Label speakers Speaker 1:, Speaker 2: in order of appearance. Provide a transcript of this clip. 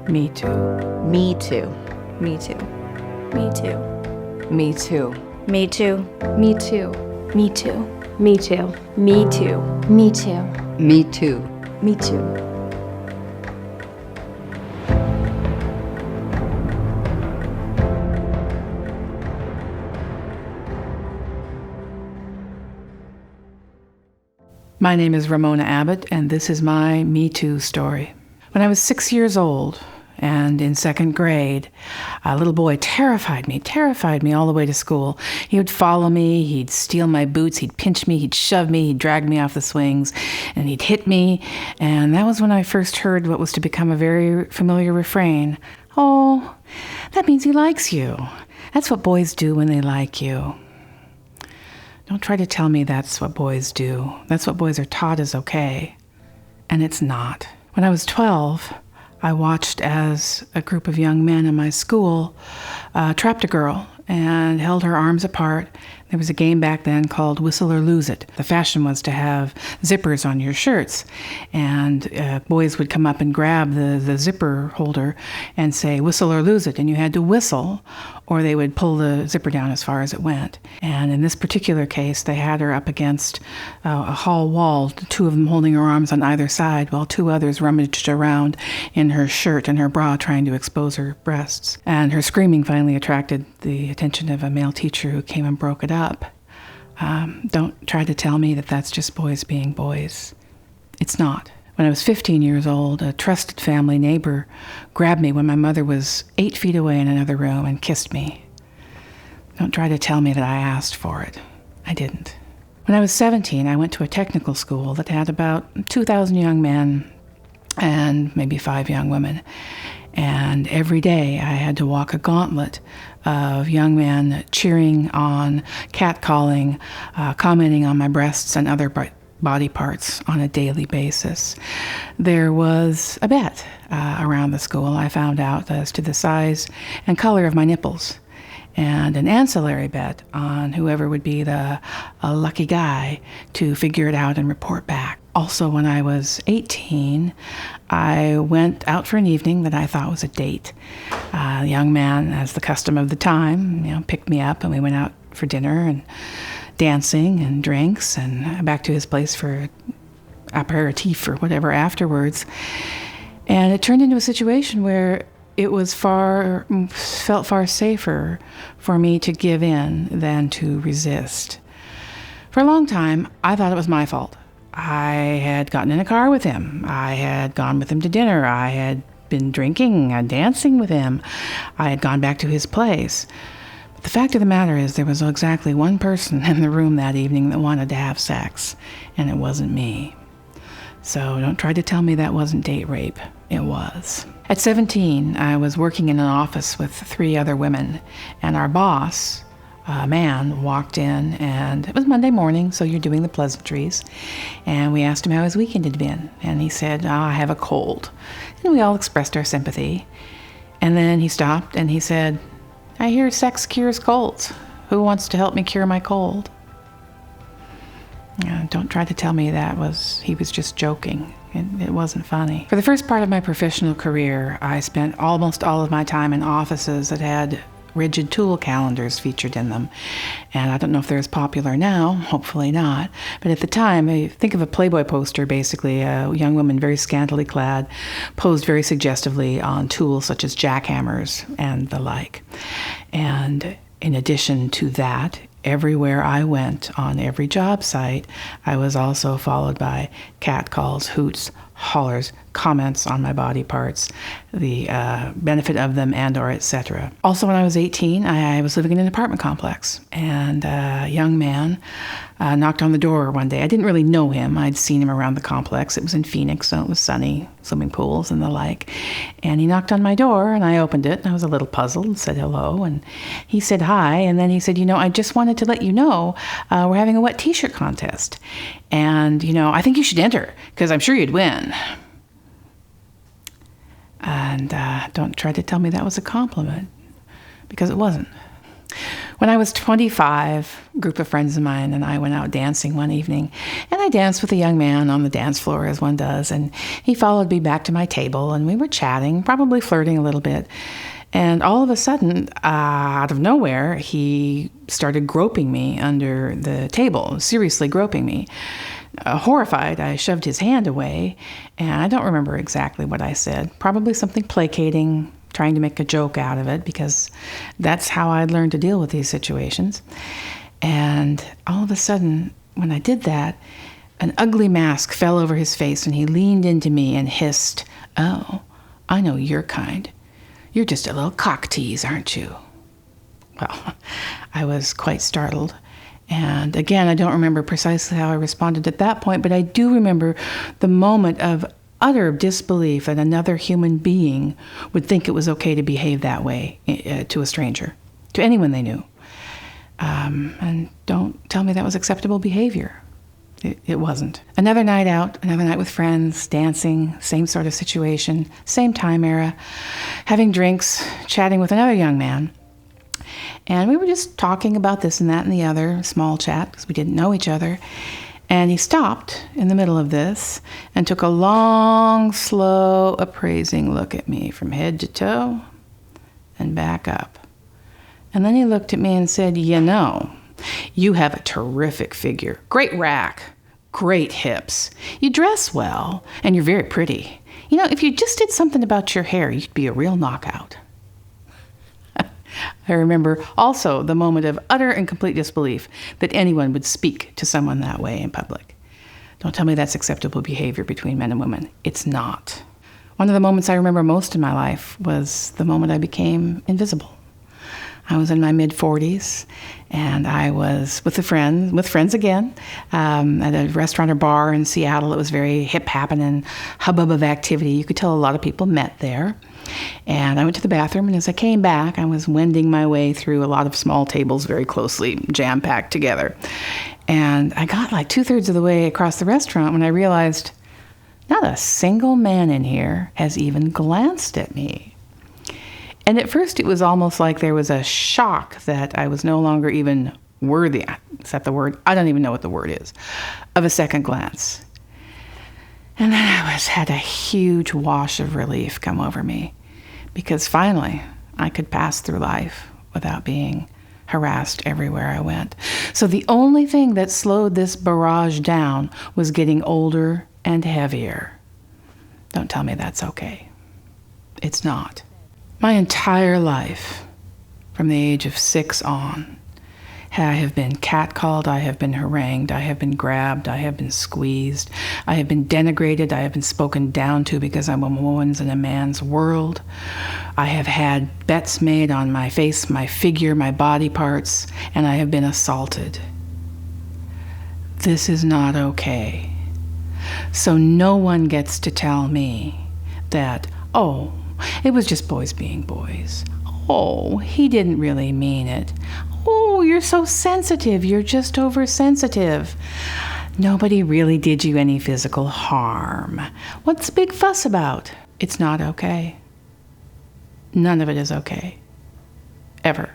Speaker 1: Me too.
Speaker 2: Me too.
Speaker 3: Me too.
Speaker 4: Me too.
Speaker 1: Me too.
Speaker 4: Me too.
Speaker 3: Me too.
Speaker 4: Me too.
Speaker 3: Me too.
Speaker 4: Me too.
Speaker 3: Me too.
Speaker 2: Me too.
Speaker 4: Me too.
Speaker 1: My name is Ramona Abbott, and this is my Me Too story. When I was 6 years old and in second grade, a little boy terrified me all the way to school. He would follow me, he'd steal my boots, he'd pinch me, he'd shove me, he'd drag me off the swings, and he'd hit me. And that was when I first heard what was to become a very familiar refrain. Oh, that means he likes you. That's what boys do when they like you. Don't try to tell me that's what boys do. That's what boys are taught is okay. And it's not. When I was 12, I watched as a group of young men in my school trapped a girl and held her arms apart. There was a game back then called Whistle or Lose It. The fashion was to have zippers on your shirts, and boys would come up and grab the zipper holder and say, whistle or lose it, and you had to whistle, or they would pull the zipper down as far as it went. And in this particular case, they had her up against a hall wall, two of them holding her arms on either side, while two others rummaged around in her shirt and her bra trying to expose her breasts. And her screaming finally attracted the attention of a male teacher who came and broke it up. Don't try to tell me that that's just boys being boys. It's not. When I was 15 years old, a trusted family neighbor grabbed me when my mother was 8 feet away in another room and kissed me. Don't try to tell me that I asked for it. I didn't. When I was 17, I went to a technical school that had about 2,000 young men and maybe 5 young women. And every day I had to walk a gauntlet of young men cheering on, catcalling, commenting on my breasts and other body parts on a daily basis. There was a bet around the school, I found out, as to the size and color of my nipples, and an ancillary bet on whoever would be the lucky guy to figure it out and report back. Also, when I was 18, I went out for an evening that I thought was a date. The young man, as the custom of the time, picked me up, and we went out for dinner and dancing and drinks and back to his place for aperitif or whatever afterwards. And it turned into a situation where it felt far safer for me to give in than to resist. For a long time, I thought it was my fault. I had gotten in a car with him. I had gone with him to dinner. I had been drinking and dancing with him. I had gone back to his place. But the fact of the matter is there was exactly one person in the room that evening that wanted to have sex, and it wasn't me. So don't try to tell me that wasn't date rape. It was. At 17, I was working in an office with 3 other women, and our boss, a man, walked in, and it was Monday morning, so you're doing the pleasantries, and we asked him how his weekend had been, and he said, I have a cold. And we all expressed our sympathy, and then he stopped and he said, I hear sex cures colds. Who wants to help me cure my cold? Don't try to tell me he was just joking. It wasn't funny. For the first part of my professional career, I spent almost all of my time in offices that had rigid tool calendars featured in them. And I don't know if they're as popular now, hopefully not. But at the time, think of a Playboy poster, basically, a young woman very scantily clad, posed very suggestively on tools such as jackhammers and the like. And in addition to that, everywhere I went on every job site, I was also followed by catcalls, hoots, hollers, comments on my body parts, the benefit of them, and or etc. Also, when I was 18, I was living in an apartment complex, and a young man knocked on the door one day. I didn't really know him. I'd seen him around the complex. It was in Phoenix, so it was sunny, swimming pools and the like. And he knocked on my door, and I opened it, and I was a little puzzled and said hello, and he said hi, and then he said, I just wanted to let you know we're having a wet t-shirt contest, and, I think you should enter, because I'm sure you'd win. And don't try to tell me that was a compliment, because it wasn't. When I was 25, a group of friends of mine and I went out dancing one evening, and I danced with a young man on the dance floor, as one does, and he followed me back to my table, and we were chatting, probably flirting a little bit. And all of a sudden, out of nowhere, he started groping me under the table, seriously groping me. Horrified, I shoved his hand away, and I don't remember exactly what I said. Probably something placating, trying to make a joke out of it, because that's how I'd learned to deal with these situations. And all of a sudden, when I did that, an ugly mask fell over his face, and he leaned into me and hissed, "Oh, I know your kind. You're just a little cock tease, aren't you?" Well, I was quite startled. And again, I don't remember precisely how I responded at that point, but I do remember the moment of utter disbelief that another human being would think it was okay to behave that way to a stranger, to anyone they knew. And don't tell me that was acceptable behavior. It wasn't. Another night out, another night with friends, dancing, same sort of situation, same time era, having drinks, chatting with another young man. And we were just talking about this and that and the other, small chat, because we didn't know each other. And he stopped in the middle of this and took a long, slow, appraising look at me from head to toe and back up. And then he looked at me and said, "You know, you have a terrific figure, great rack, great hips. You dress well, and you're very pretty. You know, if you just did something about your hair, you'd be a real knockout." I remember also the moment of utter and complete disbelief that anyone would speak to someone that way in public. Don't tell me that's acceptable behavior between men and women. It's not. One of the moments I remember most in my life was the moment I became invisible. I was in my mid-40s, and I was with friends again, at a restaurant or bar in Seattle. It was very hip happening, hubbub of activity. You could tell a lot of people met there. And I went to the bathroom, and as I came back, I was wending my way through a lot of small tables very closely jam-packed together. And I got like 2/3 of the way across the restaurant when I realized not a single man in here has even glanced at me. And at first it was almost like there was a shock that I was no longer even worthy, is that the word? I don't even know what the word is, of a second glance. And then I had a huge wash of relief come over me, because finally I could pass through life without being harassed everywhere I went. So the only thing that slowed this barrage down was getting older and heavier. Don't tell me that's okay. It's not. My entire life, from the age of 6 on, I have been catcalled, I have been harangued, I have been grabbed, I have been squeezed, I have been denigrated, I have been spoken down to because I'm a woman's in a man's world. I have had bets made on my face, my figure, my body parts, and I have been assaulted. This is not okay. So no one gets to tell me that, oh, it was just boys being boys. Oh, he didn't really mean it. Oh, you're so sensitive. You're just oversensitive. Nobody really did you any physical harm. What's the big fuss about? It's not okay. None of it is okay. Ever.